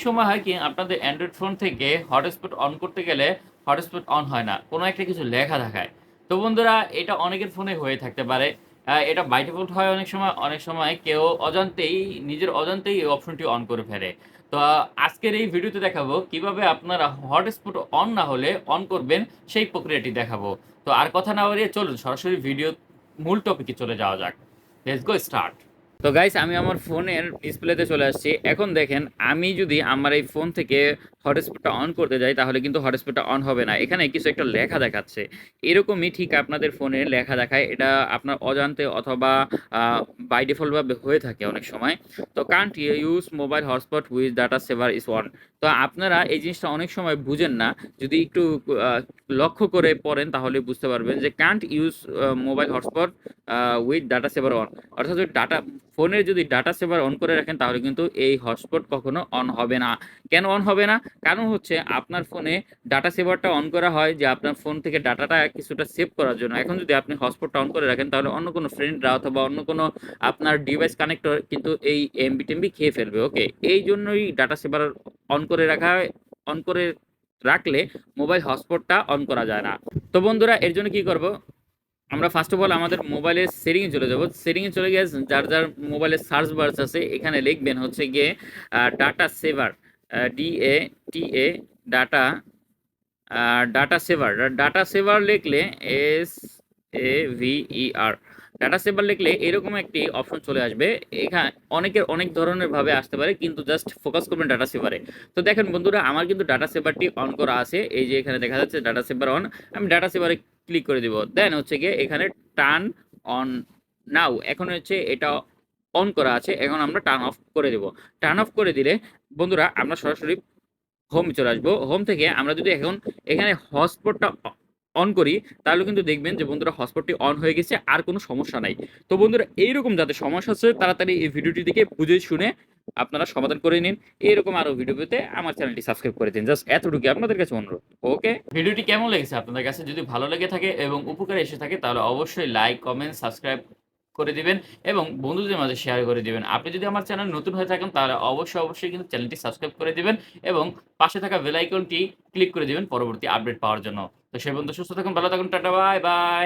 সময় হয় কি আপনাদের অ্যান্ড্রয়েড ফোন থেকে হটস্পট অন করতে গেলে হটস্পট অন হয় না। কোনো একটা কিছু লেখা দেখায়। তো বন্ধুরা এটা অনেকের ফোনে হয়ে থাকতে পারে। এটা বাই ডিফল্ট হয় অনেক সময় কেউ অজান্তেই নিজের অজান্তেই এই অপশনটি অন করে ফেলে। তো আজকের এই ভিডিওতে দেখাবো কিভাবে আপনারা হটস্পট অন না হলে অন করবেন সেই প্রক্রিয়াটি দেখাবো। তো আর কথা না বাড়িয়ে চলুন সরাসরি ভিডিও মূল টপিকে চলে যাওয়া যাক। Let's go start. তো গাইস আমি আমার ফোনের ডিসপ্লেতে চলে আসছি। এখন দেখেন আমি যদি আমার এই ফোন থেকে হটস্পটটা অন করতে যাই তাহলে কিন্তু হটস্পটটা অন হবে না। এখানে কিছু একটা লেখা দেখাচ্ছে। এরকমই ঠিক আপনাদের ফোনে লেখা দেখায়। এটা আপনার অজান্তে অথবা আ বাই ডিফল্ট ভাবে হয়ে থাকে অনেক সময়। তো can't use mobile hotspot with data saver is on. তো আপনারা এই জিনিসটা অনেক সময় বুঝেন না। যদি একটু আ লক্ষ্য করে পড়েন তাহলে বুঝতে পারবেন যে can't use mobile hotspot with data saver on. অর্থাৎ যদি ফোনের যদি ডাটা সেভার অন করে রাখেন তাহলে কিন্তু এই হটস্পট কখনো অন হবে না। কেন অন হবে না? কারণ হচ্ছে আপনার ফোনে ডাটা সেভারটা অন করা হয় যে আপনার ফোন থেকে ডাটাটা কিছুটা সেভ করার জন্য। এখন যদি আপনি হটস্পটটা অন করে রাখেন তাহলে অন্য কোনো ফ্রেন্ডরা অথবা অন্য কোনো আপনার ডিভাইস কানেক্টর কিন্তু এই এমবি-টেমবি খেয়ে ফেলবে। ওকে? এইজন্যই ডাটা সেভার অন করে রাখা হয়। অন করে রাখলে মোবাইল হটস্পটটা অন করা যায় না। তো বন্ধুরা এর জন্য কি করব? আমরা ফার্স্ট অফ অল আমাদের মোবাইলের সেটিংয়ে চলে যাব। সেটিংয়ে চলে গিয়ে যার মোবাইলের সার্চ বারস আছে এখানে লিখবেন হচ্ছে গিয়ে data saver DATA data data saver. Data saver লিখলে SAVER ডাটা সেভার লিখলে এরকম একটি অপশন চলে আসবে। অনেকের অনেক ধরনের ভাবে আসতে পারে কিন্তু জাস্ট ফোকাস করবেন ডাটা সেভারে। তো দেখেন বন্ধুরা আমার কিন্তু ডাটা সেভারটি অন করা আছে। এই যে এখানে দেখা যাচ্ছে ডাটা সেভার অন। আমি ডাটা সেভারে ক্লিক করে দিব। দেন হচ্ছে গিয়ে এখানে টার্ন অন নাও এখন হচ্ছে এটা অন করা আছে। এখন আমরা টার্ন অফ করে দিব। টার্ন অফ করে দিলে বন্ধুরা আমরা সরাসরি হোম চলে আসবো। হোম থেকে আমরা যদি এখন এখানে হটস্পটটা অন করি তাহলে কিন্তু দেখবেন যে বন্ধুরা হটস্পটটি অন হয়ে গেছে আর কোনো সমস্যা নাই। তো বন্ধুরা এইরকম যাদের সমস্যা হচ্ছে তাড়াতাড়ি এই ভিডিওটি দেখে বুঝে শুনে আপনারা সমাধান করে নিন। এরকম আরো ভিডিও পেতে আমার চ্যানেলটি সাবস্ক্রাইব করে দিন। জাস্ট এতটুকুই আপনাদের কাছে অনুরোধ। ওকে? ভিডিওটি কেমন লেগেছে আপনাদের কাছে? যদি ভালো লেগে থাকে এবং উপকারে এসে থাকে তাহলে অবশ্যই লাইক, কমেন্ট, সাবস্ক্রাইব করে দিবেন এবং বন্ধুদের মাঝে শেয়ার করে দিবেন। আপনি যদি আমার চ্যানেল নতুন হয়ে থাকেন তাহলে অবশ্যই কিন্তু চ্যানেলটি সাবস্ক্রাইব করে দিবেন এবং পাশে থাকা বেল আইকনটি ক্লিক করে দিবেন পরবর্তী আপডেট পাওয়ার জন্য। তো সে পর্যন্ত সুস্থ থাকুন, ভালো থাকুন। Tata bye, by.